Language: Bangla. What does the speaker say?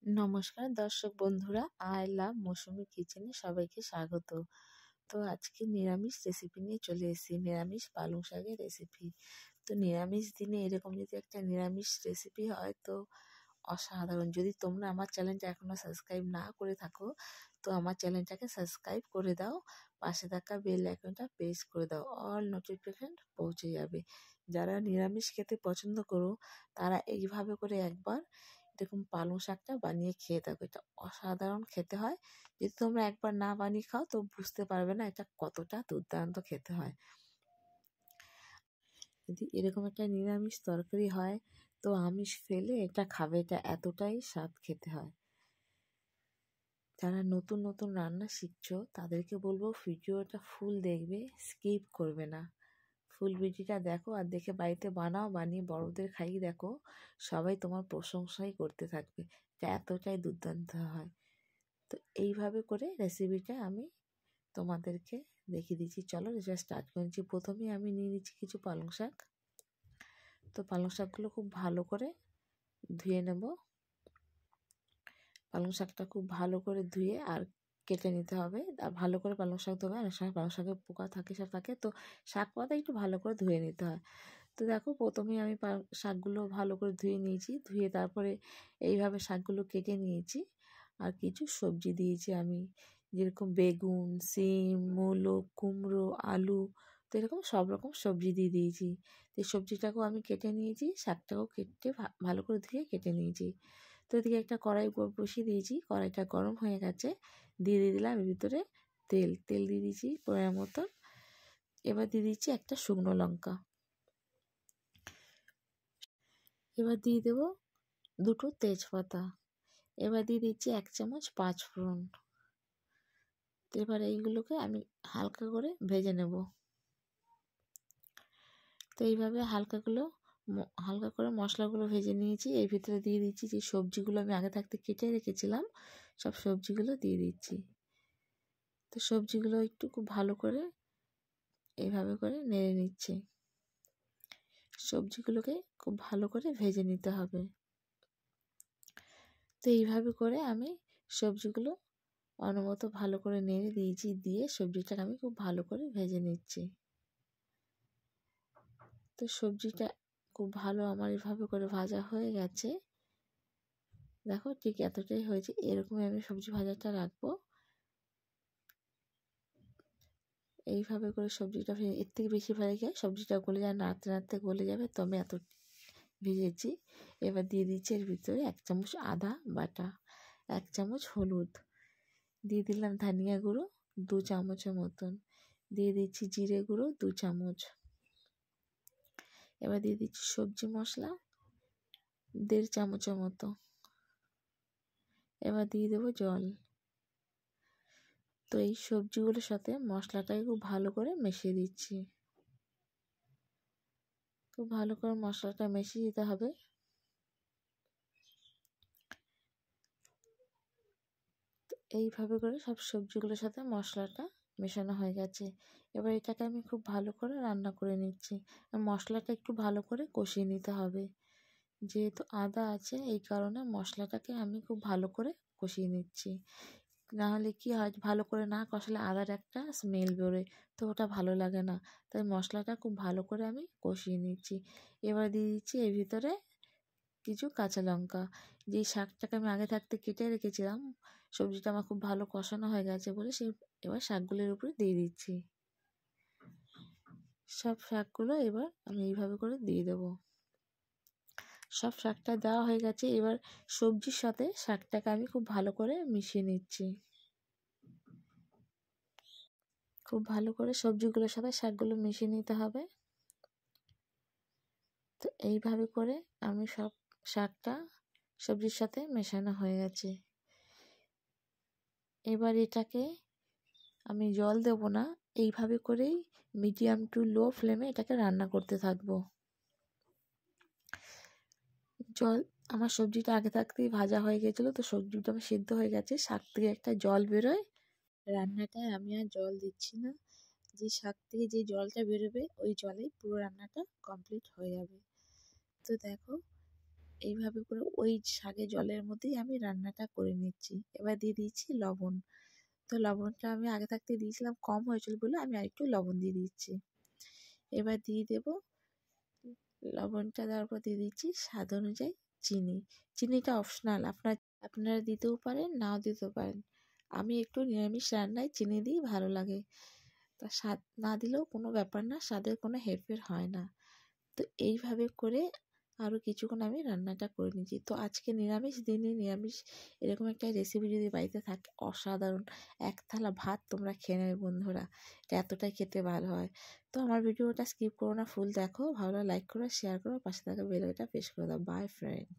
নমস্কার দর্শক বন্ধুরা, আই লাভ মৌসুমী কিচেনে সবাইকে স্বাগত। তো আজকে নিরামিষ রেসিপি নিয়ে চলে এসেছি, নিরামিষ পালং শাকের রেসিপি। তো নিরামিষ দিনে এরকম যদি একটা নিরামিষ রেসিপি হয় তো অসাধারণ। যদি তোমরা আমার চ্যানেলটা এখনও সাবস্ক্রাইব না করে থাকো তো আমার চ্যানেলটাকে সাবস্ক্রাইব করে দাও, পাশে থাকা বেল আইকনটা প্রেস করে দাও, অল নোটিফিকেশন পৌঁছে যাবে। যারা নিরামিষ খেতে পছন্দ করো তারা এইভাবে করে একবার এরকম পালং শাকটা বানিয়ে খেয়ে থাকো। এটা অসাধারণ খেতে হয়। যদি তোমরা একবার না বানিয়ে খাও তো বুঝতে পারবে না এটা কতটা দুর্দান্ত খেতে হয়। যদি এরকম একটা নিরামিষ তরকারি হয় তো আমিষ ফেলে এটা খাবে, এটা এতটাই স্বাদ খেতে হয়। যারা নতুন নতুন রান্না শিখছো তাদেরকে বলবো ভিডিওটা ফুল দেখবে, স্কিপ করবে না। ফুল ভিডিওটা দেখো আর দেখে বাড়িতে বানাও, বানিয়ে বড়দের খাইয়ে দেখো, সবাই তোমার প্রশংসাই করতে থাকবে। এটা এতটাই দুর্দান্ত হয়। তো এইভাবে করে রেসিপিটা আমি তোমাদেরকে দেখিয়ে দিচ্ছি। চলো রেসিপি স্টার্ট করছি। প্রথমে আমি নিয়ে নিচ্ছি কিছু পালং শাক। তো পালং শাকগুলো খুব ভালো করে ধুয়ে নেব। পালং শাকটা খুব ভালো করে ধুয়ে আর কেটে নিতে হবে। আর ভালো করে পালং শাক ধোবে, অনেক সময় পালং শাকের পোকা থাকে, সব থাকে, তো শাক পাতা একটু ভালো করে ধুয়ে নিতে হয়। তো দেখো প্রথমে আমি শাকগুলো ভালো করে ধুয়ে নিয়েছি, ধুয়ে তারপরে এইভাবে শাকগুলো কেটে নিয়েছি। আর কিছু সবজি দিয়েছি আমি, যেরকম বেগুন, সিম, মূলো, কুমড়ো, আলু, তো এরকম সব রকম সবজি দিয়ে দিয়েছি। তো এই সবজিটাকেও আমি কেটে নিয়েছি, শাকটাকেও কেটে ভালো করে ধুয়ে কেটে নিয়েছি। তো এদিকে একটা কড়াই বসিয়ে দিয়েছি, কড়াইটা গরম হয়ে গেছে, দিয়ে দিলাম এর ভিতরে তেল দিয়ে দিয়েছি পরিমাণ মতন। এবার দিয়ে দিচ্ছি একটা শুকনো লঙ্কা। এবার দিয়ে দেবো দুটো তেজপাতা। এবার দিয়ে দিচ্ছি 1 চামচ 5 ফোড়ন। তো এবার এইগুলোকে আমি হালকা করে ভেজে নেব। তো এইভাবে হালকা করে মশলাগুলো ভেজে নিয়েছি। এর ভিতরে দিয়ে দিচ্ছি যে সবজিগুলো আমি আগে থাকতে কেটে রেখেছিলাম, সব সবজিগুলো দিয়ে দিচ্ছি। তো সবজিগুলো একটু খুব ভালো করে এইভাবে করে নেড়ে নিচ্ছি। সবজিগুলোকে খুব ভালো করে ভেজে নিতে হবে। তো এইভাবে করে আমি সবজিগুলো অনবরত ভালো করে নেড়ে দিয়েছি, দিয়ে সবজিটাকে আমি খুব ভালো করে ভেজে নিচ্ছি। তো সবজিটা খুব ভালো আমার এভাবে করে ভাজা হয়ে গেছে। দেখো ঠিক এতটাই হয়েছে, এরকমই আমি সবজি ভাজাটা রাখবো। এইভাবে করে সবজিটা এর থেকে বেশি ভাজা গিয়ে সবজিটা গলে যায়, নাড়তে নাড়তে গলে যাবে, তো আমি এত ভেজেছি। এবার দিয়ে দিচ্ছি এর ভিতরে 1 চামচ আদা বাটা, 1 চামচ হলুদ, দিয়ে দিলাম ধনিয়া গুঁড়ো 2 চামচের মতন, দিয়ে দিচ্ছি জিরে গুঁড়ো 2 চামচ। এবার দিয়ে দিচ্ছি সবজি মশলা 1.5 চামচের মতো। এবার দিয়ে দেবো জল। তো এই সবজিগুলোর সাথে মশলাটাকে খুব ভালো করে মিশিয়ে দিচ্ছি। খুব ভালো করে মশলাটা মিশিয়ে দিতে হবে। এইভাবে করে সব সবজিগুলোর সাথে মশলাটা মেশানো হয়ে গেছে। এবার এটাকে আমি খুব ভালো করে রান্না করে নিচ্ছি। আর মশলাটা একটু ভালো করে কষিয়ে নিতে হবে, যেহেতু আদা আছে এই কারণে মশলাটাকে আমি খুব ভালো করে কষিয়ে নিচ্ছি। নাহলে কি হয়, ভালো করে না কষালে আদার একটা স্মেল বেরোয়, তো ওটা ভালো লাগে না। তাই মশলাটা খুব ভালো করে আমি কষিয়ে নিচ্ছি। এবার দিয়ে দিচ্ছি এর ভিতরে কিছু কাঁচা লঙ্কা। যেই শাকটাকে আমি আগে থাকতে কেটে রেখেছিলাম, সবজিটা আমার খুব ভালো কষানো হয়ে গেছে বলে এবার শাকগুলোর উপরে দিয়ে দিচ্ছি। সব শাকগুলো এবার আমি এইভাবে করে দিয়ে দেবো। সব শাকটা দেওয়া হয়ে গেছে। এবার সবজির সাথে শাকটাকে আমি খুব ভালো করে মিশিয়ে নিচ্ছি। খুব ভালো করে সবজিগুলোর সাথে শাকগুলো মিশিয়ে নিতে হবে। তো এইভাবে করে আমি সব শাকটা সবজির সাথে মেশানো হয়ে গেছে। এবার এটাকে আমি জল দেব না, এইভাবে করেই মিডিয়াম টু লো ফ্লেমে এটাকে রান্না করতে থাকবো। জল, আমার সবজিটা আগে থাকতেই ভাজা হয়ে গেছিলো, তো সবজিটা আমার সিদ্ধ হয়ে গেছে, শাক থেকে একটা জল বেরোয়। রান্নাটায় আমি আর জল দিচ্ছি না, যে শাক থেকে যে জলটা বেরোবে ওই জলেই পুরো রান্নাটা কমপ্লিট হয়ে যাবে। তো দেখো এইভাবে করে ওই শাকের জলের মধ্যেই আমি রান্নাটা করে নিচ্ছি। এবার দিয়ে দিচ্ছি লবণ। তো লবণটা আমি আগে থাকতে দিয়েছিলাম, কম হয়েছিল বলে আমি আরেকটু লবণ দিয়ে দিচ্ছি। এবার দিয়ে দেব, লবণটা দেওয়ার পর দিয়ে দিচ্ছি স্বাদ অনুযায়ী চিনি। চিনিটা অপশনাল, আপনারা দিতেও পারেন, নাও দিতেও পারেন। আমি একটু নিরামিষ রান্নায় চিনি দিই, ভালো লাগে। তা স্বাদ না দিলেও কোনো ব্যাপার না, স্বাদের কোনো হেরফের হয় না। তো এইভাবে করে আরও কিছুক্ষণ আমি রান্নাটা করে নিচ্ছি। তো আজকে নিরামিষ দিনে নিরামিষ এরকম একটা রেসিপি যদি বাড়িতে থাকে, অসাধারণ এক থালা ভাত তোমরা খেয়ে নেবে বন্ধুরা। এটা এতটাই খেতে ভালো হয়। তো আমার ভিডিওটা স্কিপ করো না, ফুল দেখো, ভালো লাইক করো, শেয়ার করো, পাশে থাকা বেল আইকনটা প্রেস করে দাও। By friend.